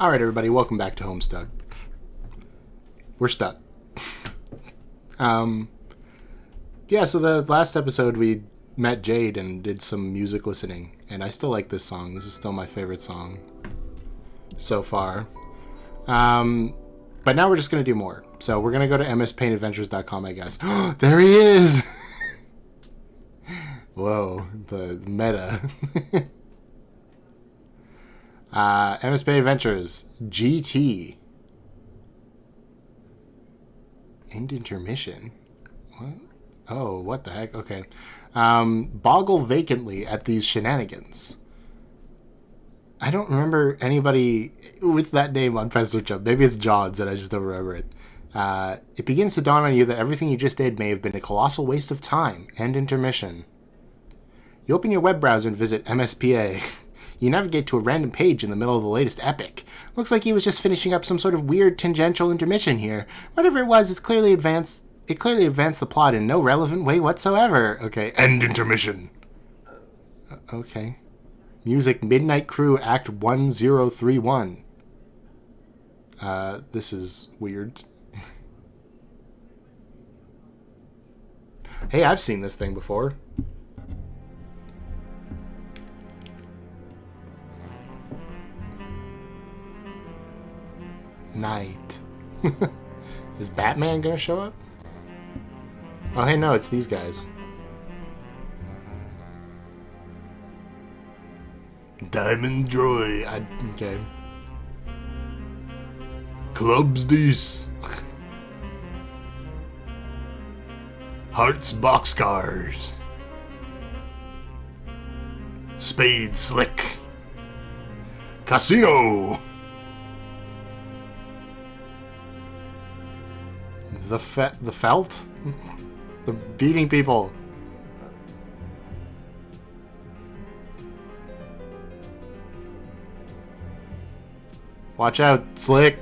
Alright everybody, welcome back to Homestuck. We're stuck. Yeah, so the last episode we met Jade and did some music listening, and I still like this song. This is still my favorite song so far. But now we're just going to do more. So we're going to go to mspaintadventures.com, I guess. There he is! Whoa, the meta. MS Paint Adventures GT. End intermission. What? Oh, what the heck? Okay. Boggle vacantly at these shenanigans. I don't remember anybody with that name on Pester. Maybe it's John's and I just don't remember it. It begins to dawn on you that everything you just did may have been a colossal waste of time. End intermission. You open your web browser and visit MSPA. You navigate to a random page in the middle of the latest epic. Looks like he was just finishing up some sort of weird tangential intermission here. Whatever it was, it clearly advanced the plot in no relevant way whatsoever. Okay, end intermission. Okay. Music, Midnight Crew, Act 1031. This is weird. Hey, I've seen this thing before. Night. Is Batman gonna show up? Oh, hey, no, it's these guys. Diamond Joy. Okay. Clubs these. Hearts boxcars. Spade slick. Casino. The felt? The beating people. Watch out, Slick.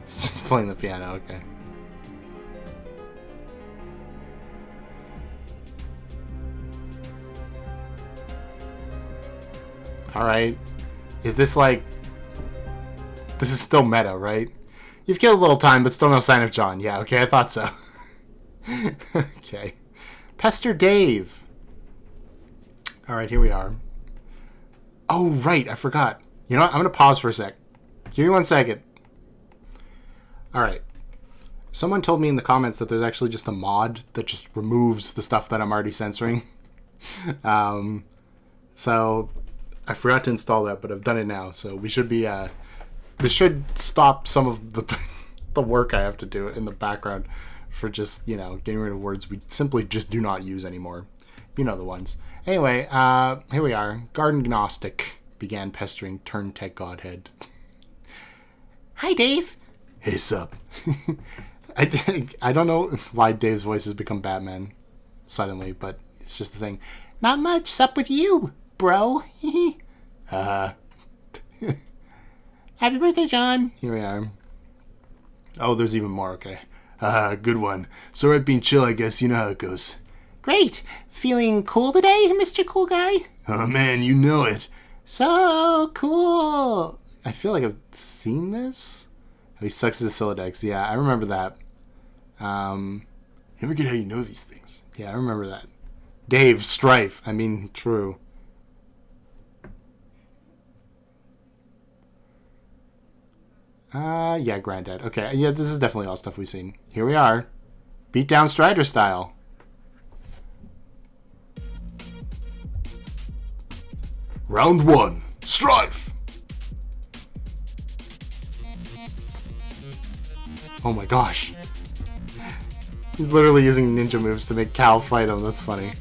Just playing the piano, okay. Alright. Is this like... This is still meta, right? You've killed a little time, but still no sign of John. Yeah, okay, I thought so. Okay. Pester Dave. Alright, here we are. Oh, right, I forgot. You know what? I'm going to pause for a sec. Give me 1 second. Alright. Someone told me in the comments that there's actually just a mod that just removes the stuff that I'm already censoring. So, I forgot to install that, but I've done it now. So, we should be... This should stop some of the work I have to do in the background for just, you know, getting rid of words we simply just do not use anymore. You know the ones. Anyway, here we are. Garden Gnostic began pestering Turn Tech Godhead. Hi, Dave. Hey, sup. I don't know why Dave's voice has become Batman suddenly, but it's just the thing. Not much. Sup with you, bro. Happy birthday, John. Here we are. Oh, there's even more. Okay. Good one. Sorry being chill, I guess. You know how it goes. Great. Feeling cool today, Mr. Cool Guy? Oh, man, you know it. So cool. I feel like I've seen this. Oh, he sucks his Silodex. Yeah, I remember that. You ever get how you know these things? Yeah, I remember that. Dave, Strife. I mean, true. Yeah, Granddad. Okay, yeah, this is definitely all stuff we've seen. Here we are. Beat down Strider style. Round 1. Strife! Oh my gosh. He's literally using ninja moves to make Cal fight him. That's funny.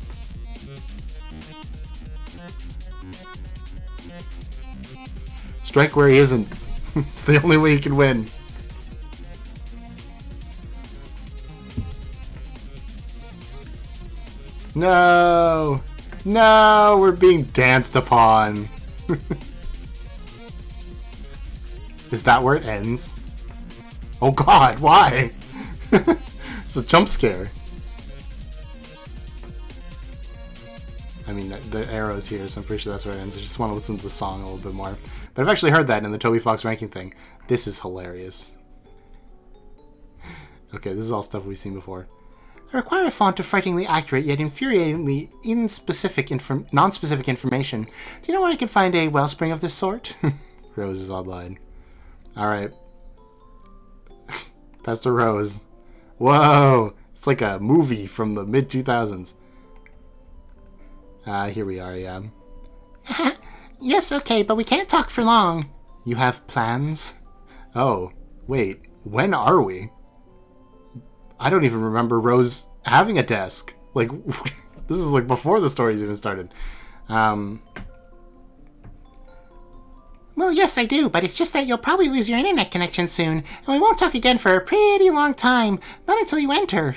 Strike where he isn't. It's the only way you can win. No! No! We're being danced upon. Is that where it ends? Oh god, why? It's a jump scare. I mean, the arrow's here, so I'm pretty sure that's where it ends. I just want to listen to the song a little bit more. But I've actually heard that in the Toby Fox ranking thing. This is hilarious. Okay, this is all stuff we've seen before. I require a font of frighteningly accurate yet infuriatingly non-specific information. Do you know where I can find a wellspring of this sort? Rose is online. Alright. Pester Rose. Whoa! It's like a movie from the mid-2000s. Here we are, yeah. Yes, okay, but we can't talk for long. You have plans? Oh, wait. When are we? I don't even remember Rose having a desk. Like, this is like before the story's even started. Well, yes, I do, but it's just that you'll probably lose your internet connection soon, and we won't talk again for a pretty long time. Not until you enter.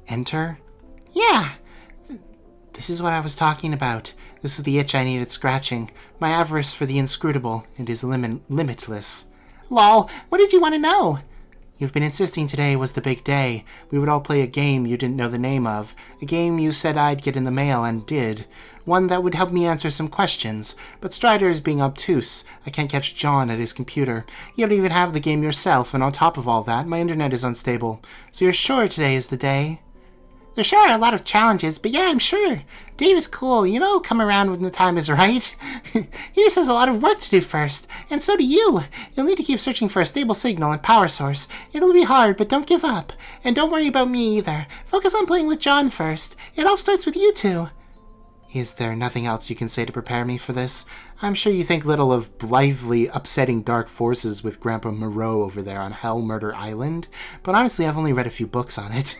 Enter? Yeah. This is what I was talking about. This was the itch I needed scratching. My avarice for the inscrutable. It is limitless. Lol, what did you want to know? You've been insisting today was the big day. We would all play a game you didn't know the name of. A game you said I'd get in the mail and did. One that would help me answer some questions. But Strider is being obtuse. I can't catch John at his computer. You don't even have the game yourself, and on top of all that, my internet is unstable. So you're sure today is the day? There sure are a lot of challenges, but yeah, I'm sure. Dave is cool. You know he'll come around when the time is right. He just has a lot of work to do first, and so do you. You'll need to keep searching for a stable signal and power source. It'll be hard, but don't give up. And don't worry about me either. Focus on playing with John first. It all starts with you two. Is there nothing else you can say to prepare me for this? I'm sure you think little of blithely upsetting dark forces with Grandpa Moreau over there on Hell Murder Island, but honestly, I've only read a few books on it.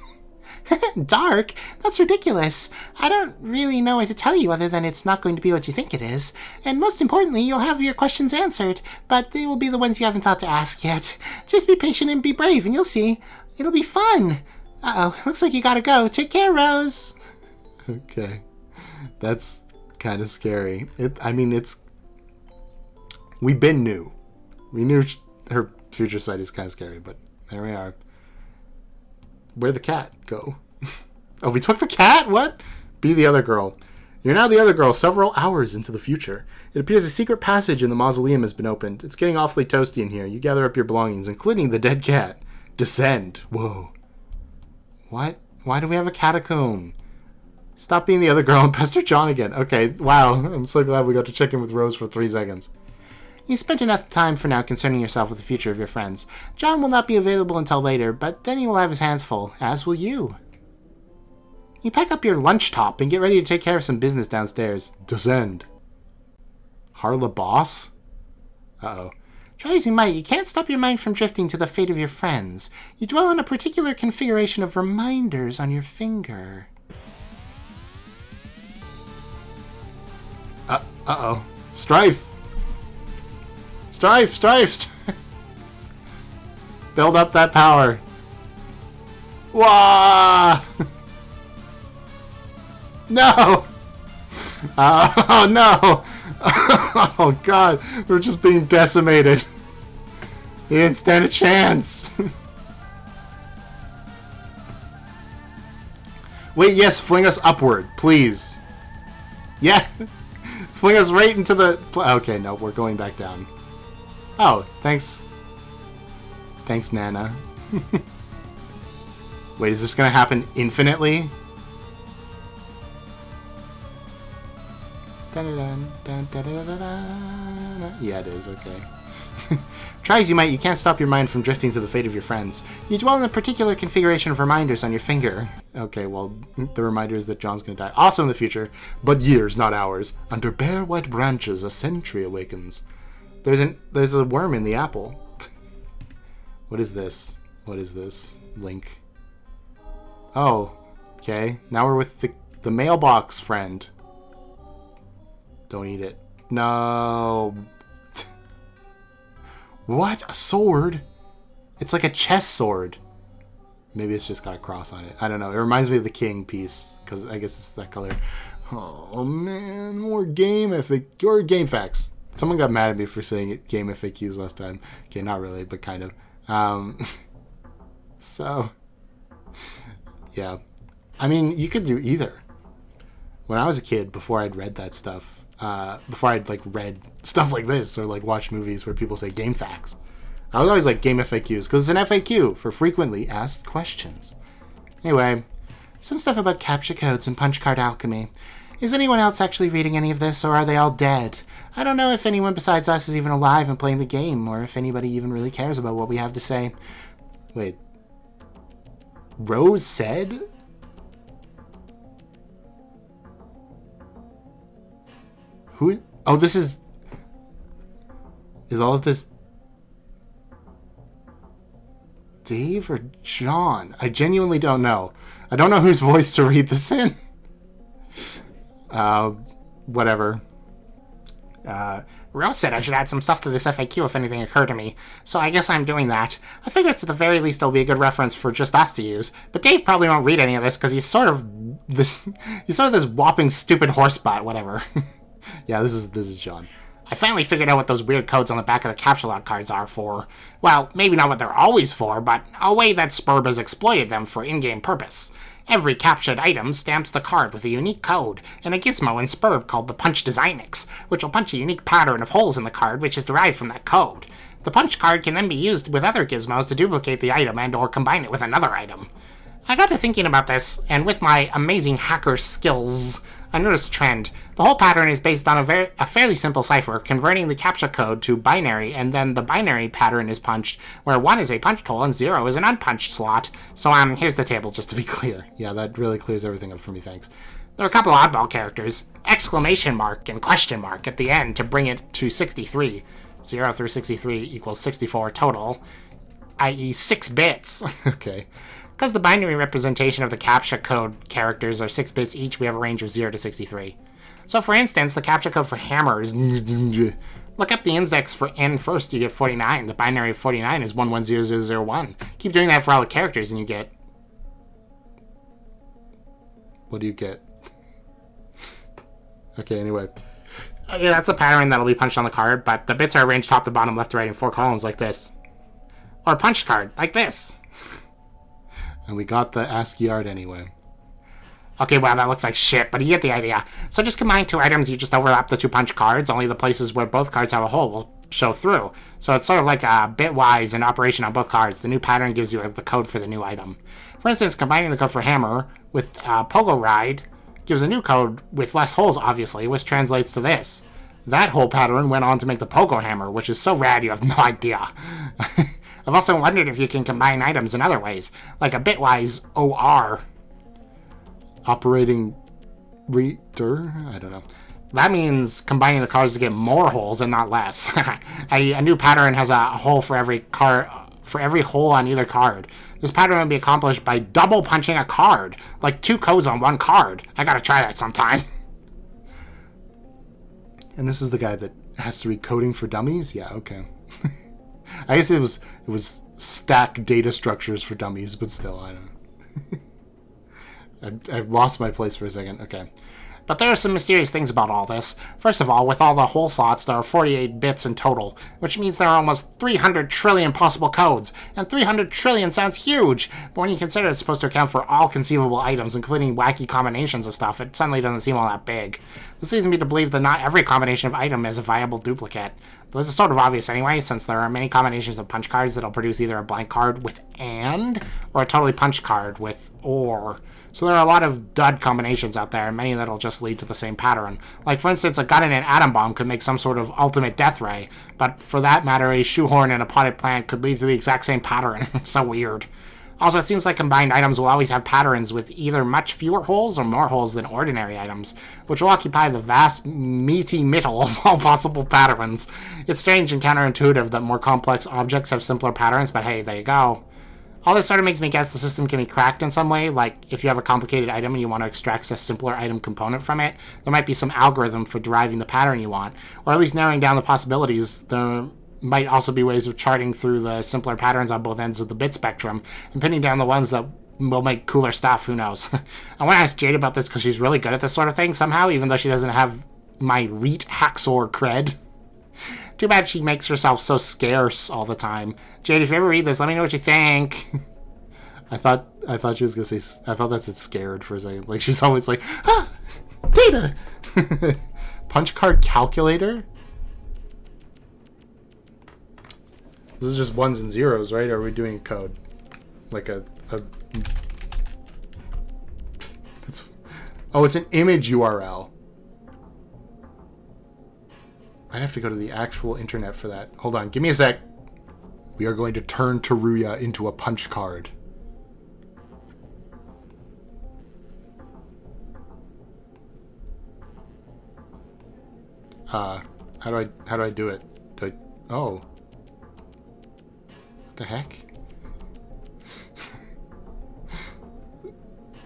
Dark? That's ridiculous. I don't really know what to tell you other than it's not going to be what you think it is. And most importantly, you'll have your questions answered, but they will be the ones you haven't thought to ask yet. Just be patient and be brave, and you'll see. It'll be fun. Uh-oh, looks like you gotta go. Take care, Rose. Okay. That's kind of scary. We've been new. We knew her future sight is kind of scary, but there we are. Where'd the cat go? Oh, we took the cat? What? Be the other girl. You're now the other girl several hours into the future. It appears a secret passage in the mausoleum has been opened. It's getting awfully toasty in here. You gather up your belongings, including the dead cat. Descend. Whoa. What? Why do we have a catacomb? Stop being the other girl and pester John again. Okay, wow. I'm so glad we got to check in with Rose for 3 seconds. You spent enough time for now concerning yourself with the future of your friends. John will not be available until later, but then he will have his hands full, as will you. You pack up your lunch top and get ready to take care of some business downstairs. Descend. Harla Boss? Uh-oh. Try as you might, you can't stop your mind from drifting to the fate of your friends. You dwell on a particular configuration of reminders on your finger. Uh-oh. Strife! Strife! Build up that power. Wah! No! Oh, no! Oh, God. We're just being decimated. He didn't stand a chance. Wait, yes, fling us upward, please. Yeah. Fling us right into the... Okay, no, we're going back down. Oh, thanks. Thanks, Nana. Wait, is this going to happen infinitely? Yeah, it is, okay. Try as you might, you can't stop your mind from drifting to the fate of your friends. You dwell in a particular configuration of reminders on your finger. Okay, well, the reminder is that John's gonna die. Also in the future, but years, not hours. Under bare white branches, a sentry awakens. There's a worm in the apple. What is this? What is this? Link. Oh, okay. Now we're with the mailbox friend. Don't eat it. No. What? A sword? It's like a chess sword. Maybe it's just got a cross on it. I don't know. It reminds me of the king piece, because I guess it's that color. Oh, man. More game facts. Someone got mad at me for saying game FAQs last time. Okay, not really, but kind of. So, yeah. I mean, you could do either. when I was a kid, before I'd read that stuff, before I'd like read stuff like this or like watched movies where people say game facts, I was always like game FAQs because it's an FAQ for frequently asked questions. Anyway, some stuff about captcha codes and punch card alchemy. Is anyone else actually reading any of this, or are they all dead? I don't know if anyone besides us is even alive and playing the game, or if anybody even really cares about what we have to say. Wait. Rose said? Who? Oh, this is... Is all of this... Dave or John? I genuinely don't know. I don't know whose voice to read this in. Whatever. Rose said I should add some stuff to this FAQ if anything occurred to me, so I guess I'm doing that. I figured at the very least it'll be a good reference for just us to use, but Dave probably won't read any of this because he's sort of this whopping stupid horsebot, whatever. Yeah, this is John. I finally figured out what those weird codes on the back of the capsule lock cards are for. Well, maybe not what they're always for, but a way that Spurb has exploited them for in-game purpose. Every captured item stamps the card with a unique code and a gizmo in Spurb called the Punch Designix, which will punch a unique pattern of holes in the card which is derived from that code. The punch card can then be used with other gizmos to duplicate the item and or combine it with another item. I got to thinking about this, and with my amazing hacker skills, I noticed a trend. The whole pattern is based on a fairly simple cipher, converting the captcha code to binary, and then the binary pattern is punched, where 1 is a punched hole and 0 is an unpunched slot. So, here's the table, just to be clear. Yeah, that really clears everything up for me, thanks. There are a couple oddball characters, exclamation mark and question mark at the end to bring it to 63. 0 through 63 equals 64 total, i.e. 6 bits. Okay. Because the binary representation of the captcha code characters are 6 bits each, we have a range of 0 to 63. So for instance, the captcha code for hammer is... Look up the index for N first, you get 49. The binary of 49 is 110001. Keep doing that for all the characters and you get... What do you get? Okay, anyway. Yeah, that's the pattern that'll be punched on the card, but the bits are arranged top to bottom, left to right in 4 columns like this. Or a punch card, like this. And we got the ASCII art anyway. Okay, well, that looks like shit, but you get the idea. So just combine 2 items, you just overlap the 2 punch cards, only the places where both cards have a hole will show through. So it's sort of like a bitwise in operation on both cards. The new pattern gives you the code for the new item. For instance, combining the code for hammer with Pogo Ride gives a new code with less holes, obviously, which translates to this. That whole pattern went on to make the Pogo Hammer, which is so rad you have no idea. I've also wondered if you can combine items in other ways, like a bitwise OR. Operating reader? I don't know. That means combining the cards to get more holes and not less. A new pattern has a hole for every card, for every hole on either card. This pattern will be accomplished by double punching a card, like 2 codes on 1 card. I gotta try that sometime. And this is the guy that has to read coding for dummies? Yeah, okay. I guess it was stack data structures for dummies, but still, I don't know. I've lost my place for a second. Okay. But there are some mysterious things about all this. First of all, with all the hole slots, there are 48 bits in total, which means there are almost 300 trillion possible codes, and 300 trillion sounds huge, but when you consider it's supposed to account for all conceivable items, including wacky combinations of stuff, it suddenly doesn't seem all that big. This leads me to believe that not every combination of item is a viable duplicate. But this is sort of obvious anyway, since there are many combinations of punch cards that'll produce either a blank card with AND, or a totally punch card with OR. So there are a lot of dud combinations out there, and many that'll just lead to the same pattern. Like, for instance, a gun and an atom bomb could make some sort of ultimate death ray, but for that matter, a shoehorn and a potted plant could lead to the exact same pattern. It's so weird. Also, it seems like combined items will always have patterns with either much fewer holes or more holes than ordinary items, which will occupy the vast, meaty middle of all possible patterns. It's strange and counterintuitive that more complex objects have simpler patterns, but hey, there you go. All this sort of makes me guess the system can be cracked in some way, like if you have a complicated item and you want to extract a simpler item component from it, there might be some algorithm for deriving the pattern you want, or at least narrowing down the possibilities. There might also be ways of charting through the simpler patterns on both ends of the bit spectrum, and pinning down the ones that will make cooler stuff, who knows. I want to ask Jade about this because she's really good at this sort of thing somehow, even though she doesn't have my elite hacksaw cred. Too bad she makes herself so scarce all the time. Jade, if you ever read this, let me know what you think. I thought she was gonna say, I thought that said scared for a second. Like, she's always like, ah! Data! Punch card calculator? This is just ones and zeros, right? Or are we doing code? Like oh, it's an image URL. I'd have to go to the actual internet for that. Hold on, give me a sec. We are going to turn Teruya into a punch card. How do I do it? Oh. What the heck?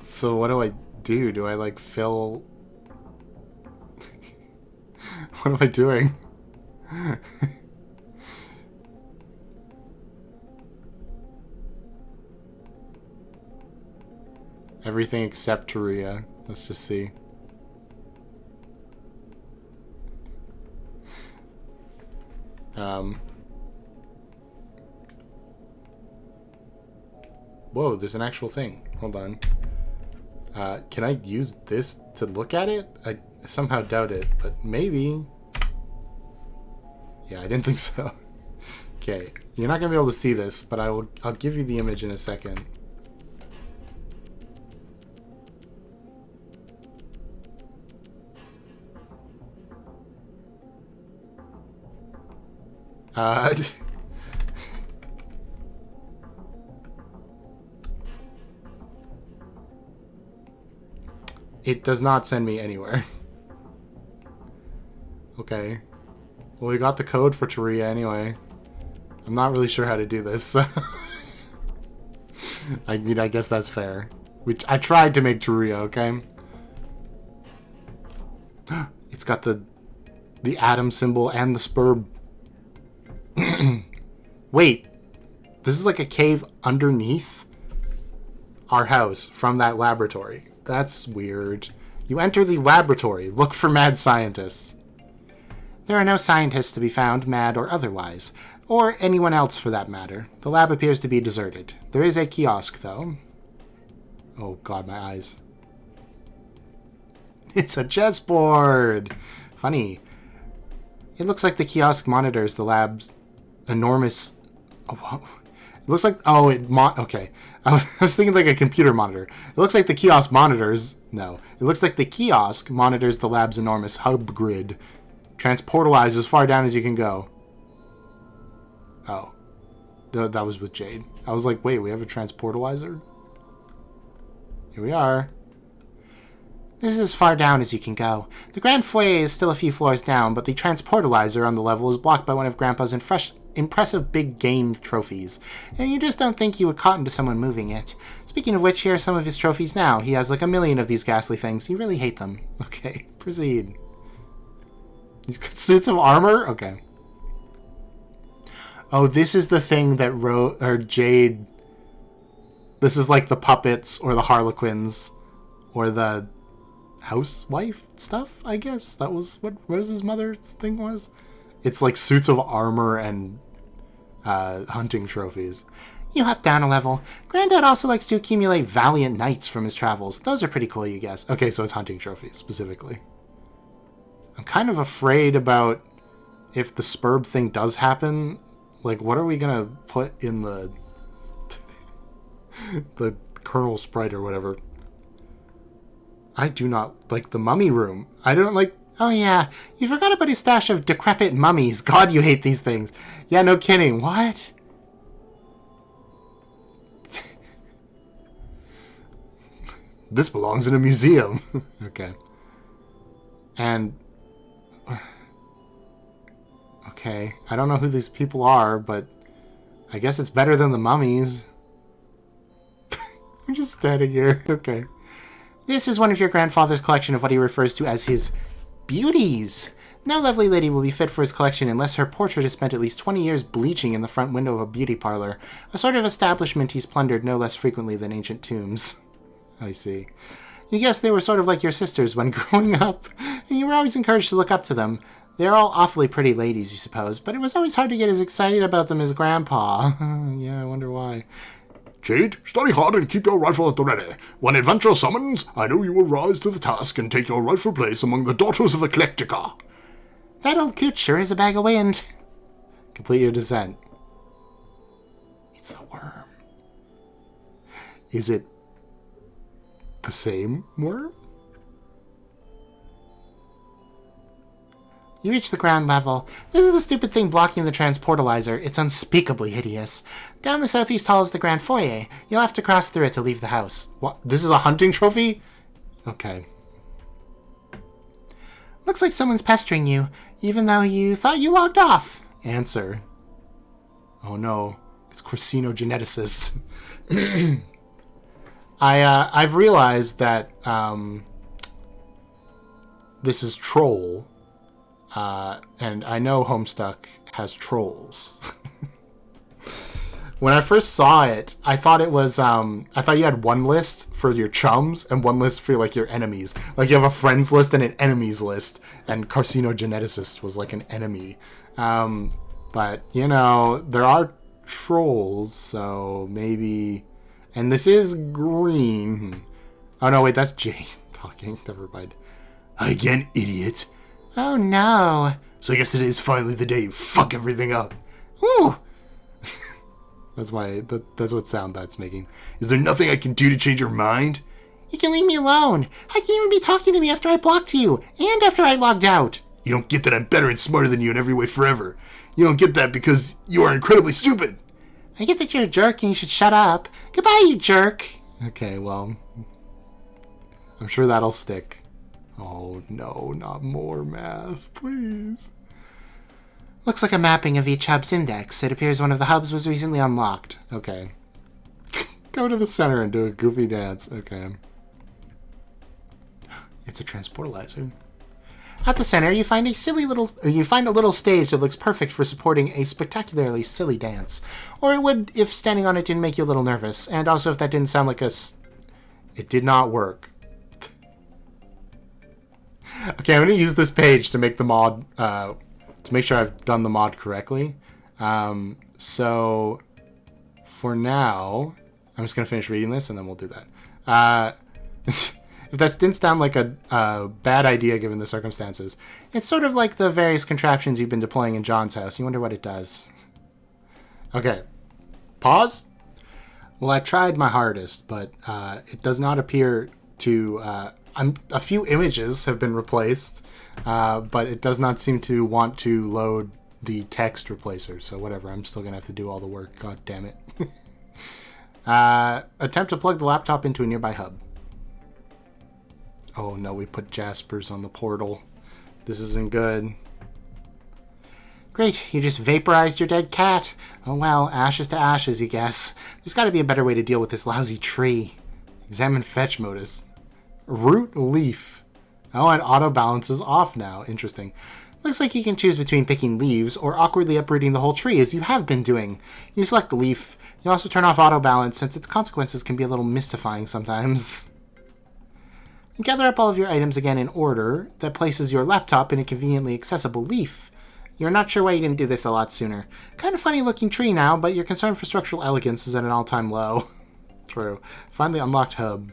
So what do I do? Do I like fill... What am I doing? Everything except Teruya. Let's just see. Whoa, there's an actual thing. Hold on. Can I use this to look at it? I somehow doubt it, but maybe. Yeah, I didn't think so. Okay, you're not gonna be able to see this, but I'll give you the image in a second. It does not send me anywhere. Okay. Well, we got the code for Teruya anyway. I'm not really sure how to do this. I mean, I guess that's fair. I tried to make Teruya, okay? It's got the atom symbol and the spurb. Wait. This is like a cave underneath our house from that laboratory. That's weird. You enter the laboratory. Look for mad scientists. There are no scientists to be found, mad or otherwise. Or anyone else for that matter. The lab appears to be deserted. There is a kiosk, though. Oh god, my eyes. It's a chessboard! Funny. It looks like the kiosk monitors the lab's enormous... Oh, whoa. It looks like... Oh, okay. I was thinking like a computer monitor. It looks like the kiosk monitors... No. It looks like the kiosk monitors the lab's enormous hub grid. Transportalized as far down as you can go. Oh. That was with Jade. I was like, wait, we have a transportalizer? Here we are. This is as far down as you can go. The grand foyer is still a few floors down, but the transportalizer on the level is blocked by one of Grandpa's impressive big game trophies, and you just don't think you would caught into someone moving it. Speaking of which, here are some of his trophies now. He has like 1 million of these ghastly things. You really hate them. Okay, proceed. He's got suits of armor? Okay. Oh, this is the thing that Jade... This is like the puppets or the harlequins or the housewife stuff, I guess. That was what Rose's mother's thing was. It's like suits of armor and hunting trophies. You hop down a level. Granddad also likes to accumulate valiant knights from his travels. Those are pretty cool, you guess. Okay, so it's hunting trophies, specifically. I'm kind of afraid about if the spurb thing does happen. Like, what are we gonna put in the the kernel sprite or whatever? I do not like the mummy room. I don't like... Oh yeah, you forgot about his stash of decrepit mummies. God, you hate these things. Yeah, no kidding. What? This belongs in a museum. Okay. And... Okay, I don't know who these people are, but I guess it's better than the mummies. I'm just standing here. Okay. This is one of your grandfather's collection of what he refers to as his beauties. No lovely lady will be fit for his collection unless her portrait has spent at least 20 years bleaching in the front window of a beauty parlor, a sort of establishment he's plundered no less frequently than ancient tombs. I see. You guess they were sort of like your sisters when growing up, and you were always encouraged to look up to them. They're all awfully pretty ladies, you suppose, but it was always hard to get as excited about them as Grandpa. Yeah, I wonder why. Jade, study hard and keep your rifle at the ready. When adventure summons, I know you will rise to the task and take your rightful place among the daughters of Eclectica. That old coot sure is a bag of wind. Complete your descent. It's the worm. Is it the same worm? You reach the ground level. This is the stupid thing blocking the transportalizer. It's unspeakably hideous. Down the southeast hall is the grand foyer. You'll have to cross through it to leave the house. What? This is a hunting trophy? Okay. Looks like someone's pestering you, even though you thought you logged off. Answer. Oh no, it's carcinogeneticists. I've realized that this is troll. And I know Homestuck has trolls. When I first saw it, I thought it was, I thought you had one list for your chums and one list for, like, your enemies. Like, you have a friends list and an enemies list, and Carcinogeneticist was, like, an enemy. But, you know, there are trolls, so maybe... And this is green. Oh, no, wait, that's Jade talking. Never mind. Again, idiot. Oh, no. So I guess today is finally the day you fuck everything up. Ooh. That's what sound that's making. Is there nothing I can do to change your mind? You can leave me alone. How can you even be talking to me after I blocked you? And after I logged out? You don't get that I'm better and smarter than you in every way forever. You don't get that because you are incredibly stupid. I get that you're a jerk and you should shut up. Goodbye, you jerk. Okay, well, I'm sure that'll stick. Oh no, not more math, please. Looks like a mapping of each hub's index. It appears one of the hubs was recently unlocked. Okay. Go to the center and do a goofy dance. Okay. It's a transportalizer. At the center, you find a little stage that looks perfect for supporting a spectacularly silly dance. Or it would if standing on it didn't make you a little nervous. And also if that didn't sound like it did not work. Okay, I'm going to use this page to make the mod, to make sure I've done the mod correctly. So, for now, I'm just going to finish reading this and then we'll do that. If that didn't sound like a bad idea given the circumstances, it's sort of like the various contraptions you've been deploying in John's house. You wonder what it does. Okay. Pause. Well, I tried my hardest, but it does not appear to... a few images have been replaced, but it does not seem to want to load the text replacer. So whatever, I'm still going to have to do all the work. God damn it. Attempt to plug the laptop into a nearby hub. Oh no, we put Jaspers on the portal. This isn't good. Great, you just vaporized your dead cat. Oh well, ashes to ashes, you guess. There's got to be a better way to deal with this lousy tree. Examine fetch modus. Root leaf. Oh, and auto balance is off now. Interesting. Looks like you can choose between picking leaves or awkwardly uprooting the whole tree, as you have been doing. You select the leaf. You also turn off auto balance, since its consequences can be a little mystifying sometimes. You gather up all of your items again in order that places your laptop in a conveniently accessible leaf. You're not sure why you didn't do this a lot sooner. Kind of funny looking tree now, but your concern for structural elegance is at an all-time low. True. Find the unlocked hub.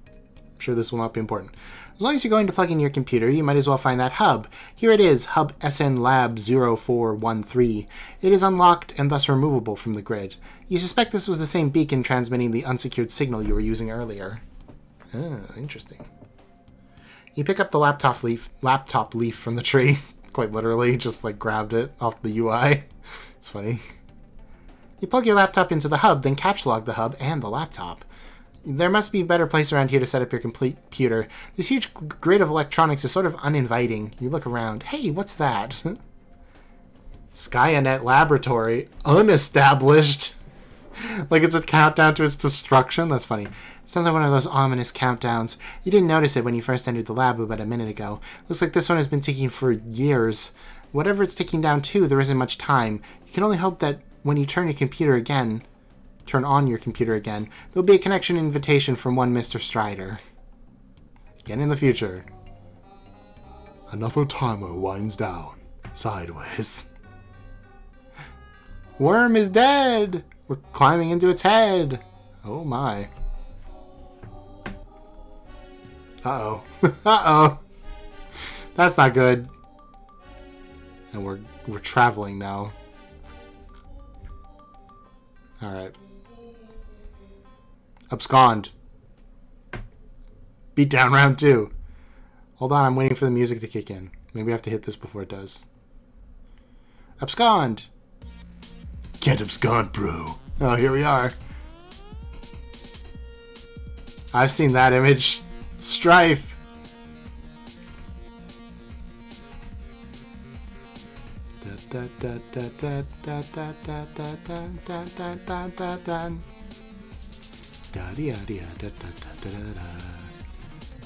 I'm sure this will not be important. As long as you're going to plug in your computer, you might as well find that hub. Here it is, Hub SN Lab 0413. It is unlocked and thus removable from the grid. You suspect this was the same beacon transmitting the unsecured signal you were using earlier. Ah, interesting. You pick up the laptop leaf from the tree. Quite literally, just like grabbed it off the UI. It's funny. You plug your laptop into the hub, then caps log the hub and the laptop. There must be a better place around here to set up your computer. This huge grid of electronics is sort of uninviting. You look around. Hey, what's that? Skyanet Laboratory. Unestablished. Like it's a countdown to its destruction? That's funny. Sounds like one of those ominous countdowns. You didn't notice it when you first entered the lab about a minute ago. Looks like this one has been ticking for years. Whatever it's ticking down to, there isn't much time. You can only hope that when you turn on your computer again, there'll be a connection invitation from one Mr. Strider. Again in the future. Another timer winds down, sideways. Worm is dead! We're climbing into its head. Oh my. Uh-oh. Uh-oh. That's not good. And we're traveling now. Alright. Abscond. Beat down round 2. Hold on, I'm waiting for the music to kick in. Maybe I have to hit this before it does. Abscond! Can't abscond, bro. Oh, here we are. I've seen that image. Strife!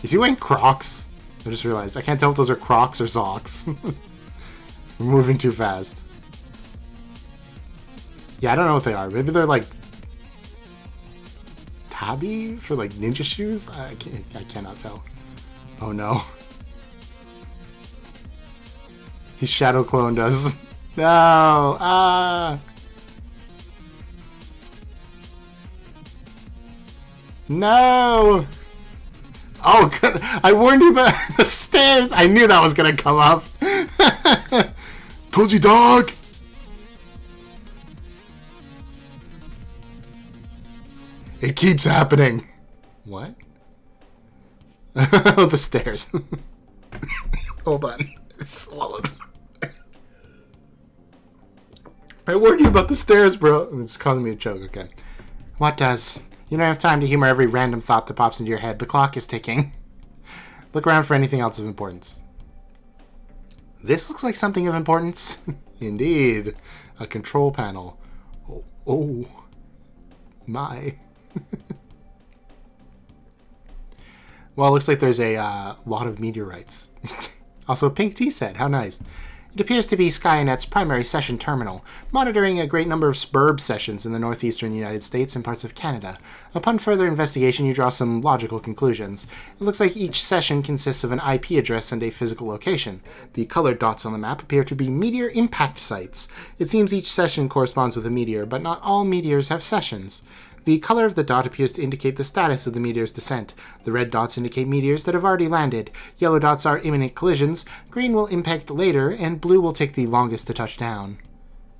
Is he wearing Crocs? I just realized. I can't tell if those are Crocs or socks. We're moving too fast. Yeah, I don't know what they are. Maybe they're like tabi for like ninja shoes? I cannot tell. Oh no. He shadow cloned us. No! Ah! No! Oh, God. I warned you about the stairs. I knew that was gonna come up. Told you, dog! It keeps happening. What? Oh, the stairs. Hold on. It's swallowed. I warned you about the stairs, bro. It's causing me a choke. Okay. What does? You don't have time to humor every random thought that pops into your head. The clock is ticking. Look around for anything else of importance. This looks like something of importance. Indeed. A control panel. Oh. My. Well, it looks like there's a lot of meteorites. Also a pink tea set. How nice. It appears to be Skynet's primary session terminal, monitoring a great number of SPURB sessions in the northeastern United States and parts of Canada. Upon further investigation, you draw some logical conclusions. It looks like each session consists of an IP address and a physical location. The colored dots on the map appear to be meteor impact sites. It seems each session corresponds with a meteor, but not all meteors have sessions. The color of the dot appears to indicate the status of the meteor's descent. The red dots indicate meteors that have already landed. Yellow dots are imminent collisions. Green will impact later, and blue will take the longest to touch down.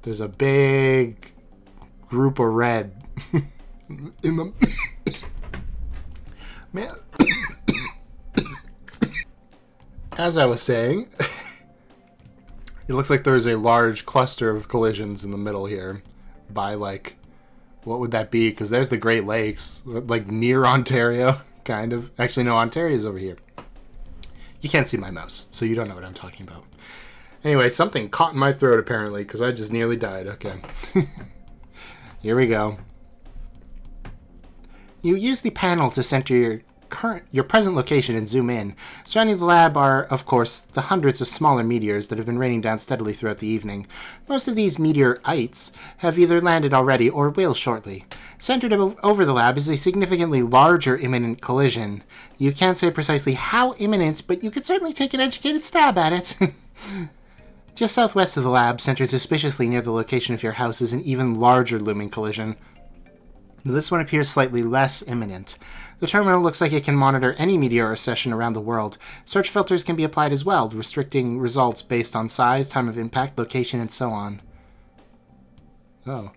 There's a big group of red in the... Man. As I was saying, it looks like there's a large cluster of collisions in the middle here by, like... What would that be? Because there's the Great Lakes, like near Ontario, kind of. Actually, no, Ontario's over here. You can't see my mouse, so you don't know what I'm talking about. Anyway, something caught in my throat, apparently, because I just nearly died. Okay. Here we go. You use the panel to center your present location and zoom in. Surrounding the lab are, of course, the hundreds of smaller meteors that have been raining down steadily throughout the evening. Most of these meteorites have either landed already or will shortly. Centered over the lab is a significantly larger imminent collision. You can't say precisely how imminent, but you could certainly take an educated stab at it. Just southwest of the lab, centered suspiciously near the location of your house, is an even larger looming collision. This one appears slightly less imminent. The terminal looks like it can monitor any meteor session around the world. Search filters can be applied as well, restricting results based on size, time of impact, location, and so on. Oh.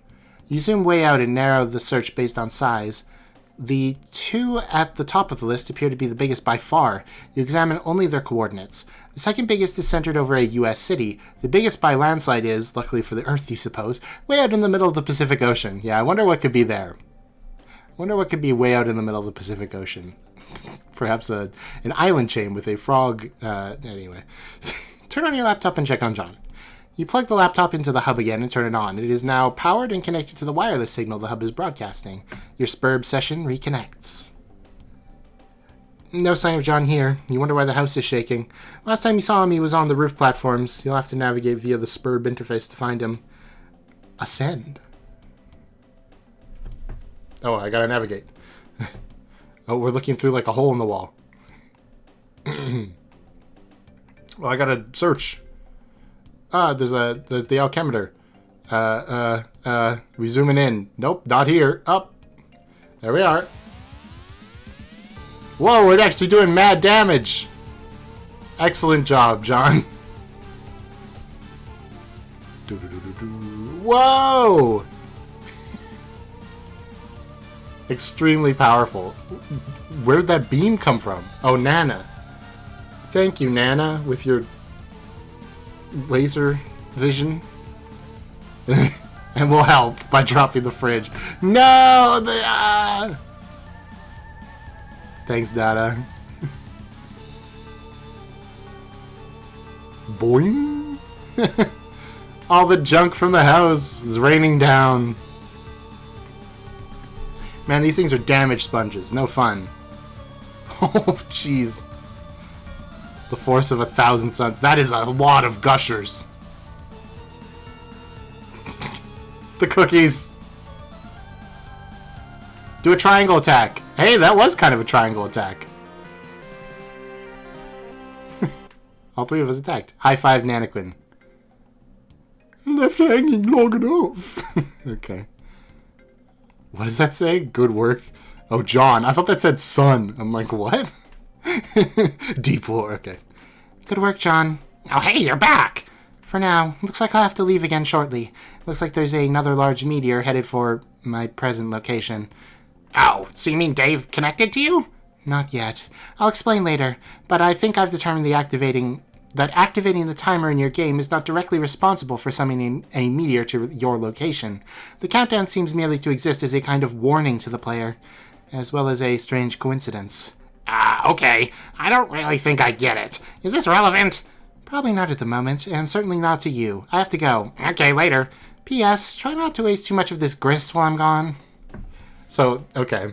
You zoom way out and narrow the search based on size. The two at the top of the list appear to be the biggest by far. You examine only their coordinates. The second biggest is centered over a U.S. city. The biggest by landslide is, luckily for the Earth you suppose, way out in the middle of the Pacific Ocean. Yeah, I wonder what could be there. Wonder what could be way out in the middle of the Pacific Ocean. Perhaps an island chain with a frog. Anyway. Turn on your laptop and check on John. You plug the laptop into the hub again and turn it on. It is now powered and connected to the wireless signal the hub is broadcasting. Your SPURB session reconnects. No sign of John here. You wonder why the house is shaking. Last time you saw him, he was on the roof platforms. You'll have to navigate via the SPURB interface to find him. Ascend. Oh, I gotta navigate. Oh, we're looking through like a hole in the wall. Well, I gotta search. There's the alchemeter. We zooming in. Nope, not here. Up. There we are. Whoa, we're actually doing mad damage. Excellent job, John. Whoa! Extremely powerful. Where did that beam come from? Oh, Nana. Thank you, Nana, with your laser vision. And we'll help by dropping the fridge. No! Thanks, Dada. Boing! All the junk from the house is raining down. Man, these things are damage sponges. No fun. Oh, jeez. The force of 1,000 suns. That is a lot of gushers. The cookies. Do a triangle attack. Hey, that was kind of a triangle attack. All three of us attacked. High five, Nanaquin. Left hanging long enough. Okay. What does that say? Good work. Oh, John. I thought that said son. I'm like, what? Deep lore. Okay. Good work, John. Oh, hey, you're back. For now. Looks like I'll have to leave again shortly. Looks like there's another large meteor headed for my present location. Oh, so you mean Dave connected to you? Not yet. I'll explain later, but I think I've determined activating the timer in your game is not directly responsible for summoning a meteor to your location. The countdown seems merely to exist as a kind of warning to the player, as well as a strange coincidence. Okay. I don't really think I get it. Is this relevant? Probably not at the moment, and certainly not to you. I have to go. Okay, later. P.S. Try not to waste too much of this grist while I'm gone. So, okay.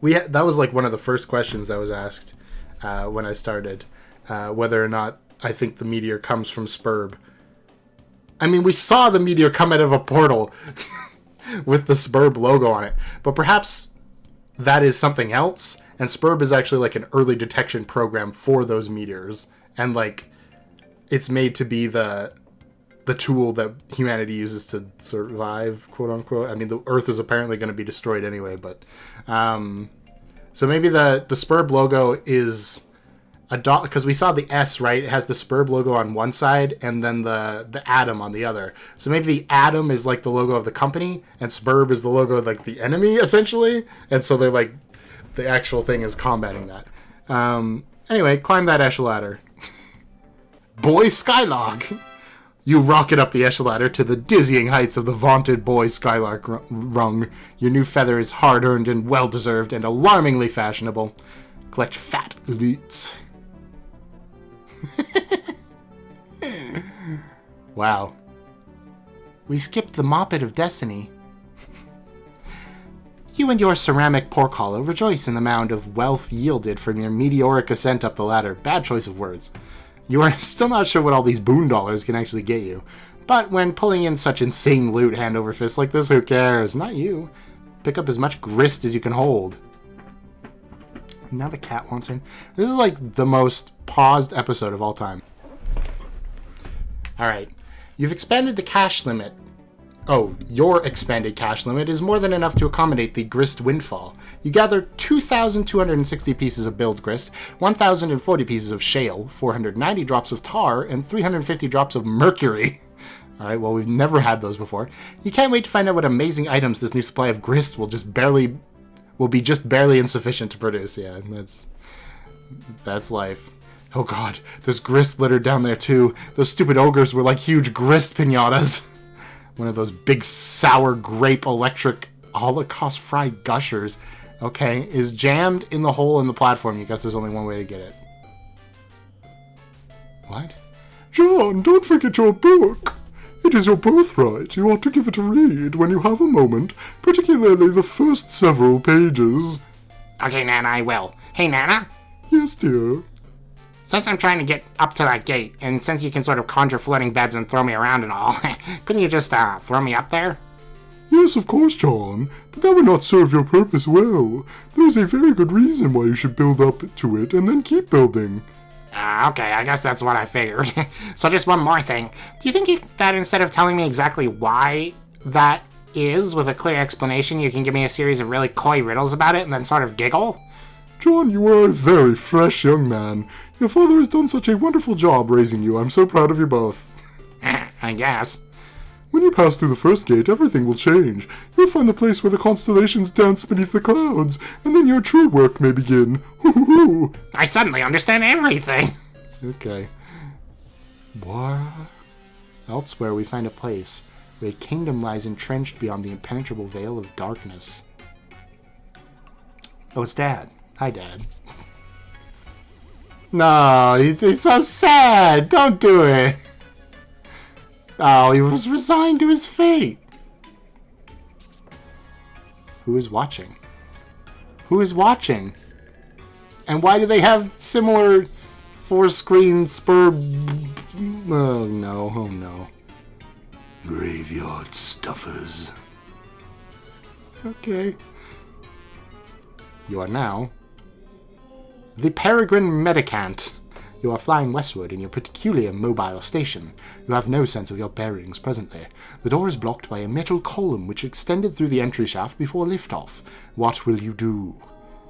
That was like one of the first questions that was asked when I started. Whether or not I think the meteor comes from Spurb. I mean, we saw the meteor come out of a portal with the Spurb logo on it. But perhaps that is something else. And Spurb is actually like an early detection program for those meteors. And like, it's made to be the tool that humanity uses to survive, quote unquote. I mean, the Earth is apparently going to be destroyed anyway. But so maybe the Spurb logo is a dot, because we saw the S, right? It has the Spurb logo on one side and then the atom on the other. So maybe the atom is like the logo of the company and Spurb is the logo of like the enemy, essentially. And so they're like, the actual thing is combating that. Anyway, climb that echelon. Boy Skylark! You rocket up the echelon to the dizzying heights of the vaunted Boy Skylark rung. Your new feather is hard-earned and well-deserved and alarmingly fashionable. Collect fat loots. Wow. We skipped the moppet of destiny. You and your ceramic pork hollow rejoice in the mound of wealth yielded from your meteoric ascent up the ladder. Bad choice of words. You are still not sure what all these boon dollars can actually get you. But when pulling in such insane loot hand over fist like this, who cares? Not you. Pick up as much grist as you can hold. Now the cat wants in. This is like the most paused episode of all time. Alright. You've expanded the cash limit. Oh, your expanded cash limit is more than enough to accommodate the grist windfall. You gather 2,260 pieces of build grist, 1,040 pieces of shale, 490 drops of tar, and 350 drops of mercury. Alright, well, we've never had those before. You can't wait to find out what amazing items this new supply of grist will be just barely insufficient to produce. Yeah, that's life. Oh god, there's grist littered down there too. Those stupid ogres were like huge grist pinatas. One of those big sour grape electric Holocaust fried gushers. Okay, is jammed in the hole in the platform. You guess there's only one way to get it. What? John, don't forget your book. It is your birthright. You ought to give it a read when you have a moment, particularly the first several pages. Okay, Nana, I will. Hey, Nana? Yes, dear. Since I'm trying to get up to that gate, and since you can sort of conjure floating beds and throw me around and all, couldn't you just throw me up there? Yes, of course, John, but that would not serve your purpose well. There is a very good reason why you should build up to it and then keep building. Okay, I guess that's what I figured. So just one more thing. Do you think that instead of telling me exactly why that is, with a clear explanation, you can give me a series of really coy riddles about it and then sort of giggle? John, you are a very fresh young man. Your father has done such a wonderful job raising you. I'm so proud of you both. I guess. When you pass through the first gate, everything will change. You'll find the place where the constellations dance beneath the clouds, and then your true work may begin. Hoo-hoo-hoo. I suddenly understand everything. Okay. What? Elsewhere, we find a place where a kingdom lies entrenched beyond the impenetrable veil of darkness. Oh, it's Dad. Hi, Dad. No, he's so sad. Don't do it. Oh, he was resigned to his fate. Who is watching? Who is watching? And why do they have similar four-screen spur... Oh, no. Oh, no. Graveyard stuffers. Okay. You are now the Peregrine Medicant. You are flying westward in your peculiar mobile station. You have no sense of your bearings presently. The door is blocked by a metal column which extended through the entry shaft before liftoff. What will you do?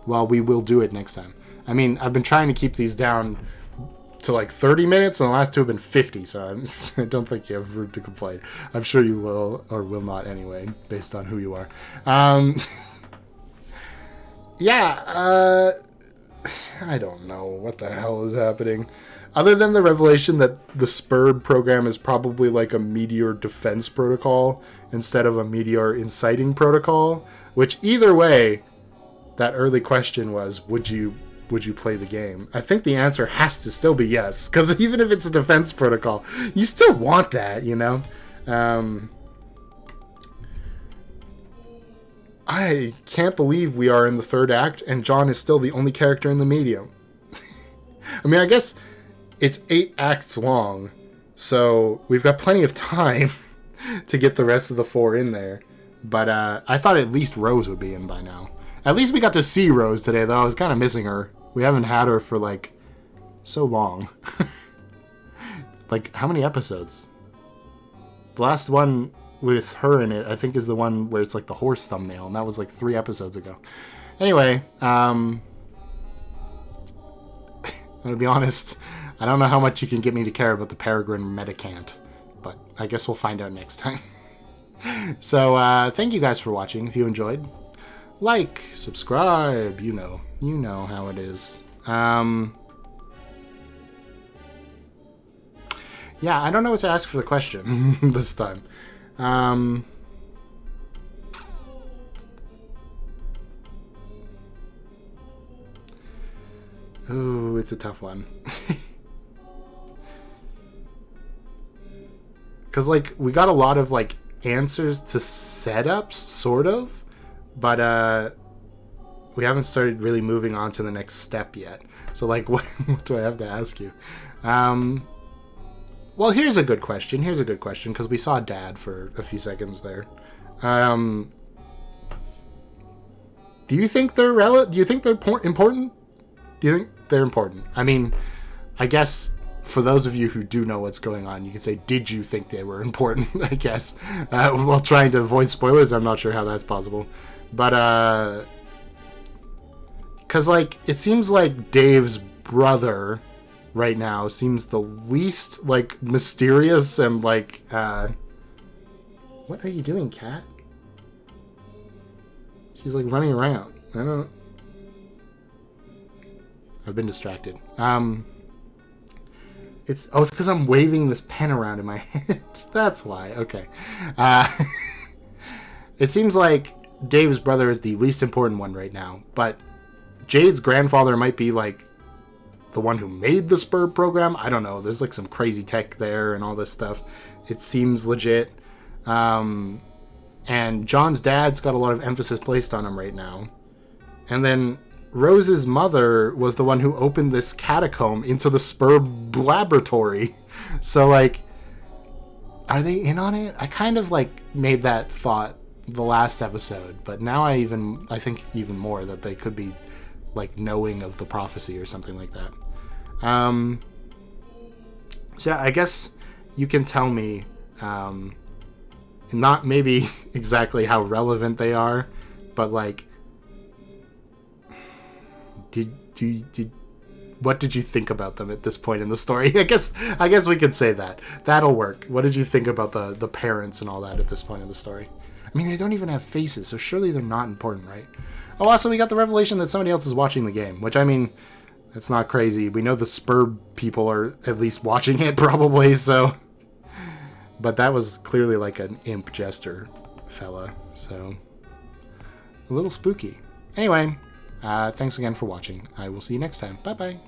Well, we will do it next time. I mean, I've been trying to keep these down to like 30 minutes, and the last two have been 50, so I don't think you have room to complain. I'm sure you will, or will not anyway, based on who you are. Yeah, I don't know what the hell is happening. Other than the revelation that the SPURB program is probably like a Meteor defense protocol instead of a Meteor inciting protocol, which either way, that early question was, would you play the game? I think the answer has to still be yes, because even if it's a defense protocol, you still want that, you know? I can't believe we are in the third act and John is still the only character in the medium. I mean, I guess it's 8 acts long, so we've got plenty of time to get the rest of the 4 in there. But I thought at least Rose would be in by now. At least we got to see Rose today, though. I was kind of missing her. We haven't had her for, like, so long. Like, how many episodes? The last one with her in it, I think, is the one where it's like the horse thumbnail, and that was like 3 episodes ago. Anyway, I'm gonna be honest, I don't know how much you can get me to care about the Peregrine Medicant, but I guess we'll find out next time. So, thank you guys for watching. If you enjoyed, like, subscribe, you know how it is. Yeah, I don't know what to ask for the question this time. Ooh, it's a tough one. Because, like, we got a lot of, like, answers to setups, sort of, but, we haven't started really moving on to the next step yet. So, like, what do I have to ask you? Well, here's a good question, because we saw Dad for a few seconds there. Do you think they're important? Do you think they're important? I mean, I guess for those of you who do know what's going on, you can say, did you think they were important, I guess. While trying to avoid spoilers, I'm not sure how that's possible. But, because, like, it seems like Dave's brother right now seems the least, like, mysterious and, like, what are you doing, cat? She's, like, running around. I've been distracted. It's because I'm waving this pen around in my head. That's why. Okay. It seems like Dave's brother is the least important one right now, but Jade's grandfather might be, like, the one who made the SPURB program. I don't know. There's, like, some crazy tech there and all this stuff. It seems legit. And John's dad's got a lot of emphasis placed on him right now. And then Rose's mother was the one who opened this catacomb into the SPURB laboratory. So, like, are they in on it? I kind of, like, made that thought the last episode, but now I think even more that they could be, like, knowing of the prophecy or something like that. So yeah, I guess you can tell me Not maybe exactly how relevant they are, but like, what did you think about them at this point in the story? I guess we could say that. That'll work. What did you think about the parents and all that at this point in the story? I mean, they don't even have faces, so surely they're not important, right? Oh, also, we got the revelation that somebody else is watching the game, which, I mean, that's not crazy. We know the Spur people are at least watching it, probably, so... But that was clearly like an imp jester fella, so... A little spooky. Anyway, thanks again for watching. I will see you next time. Bye-bye.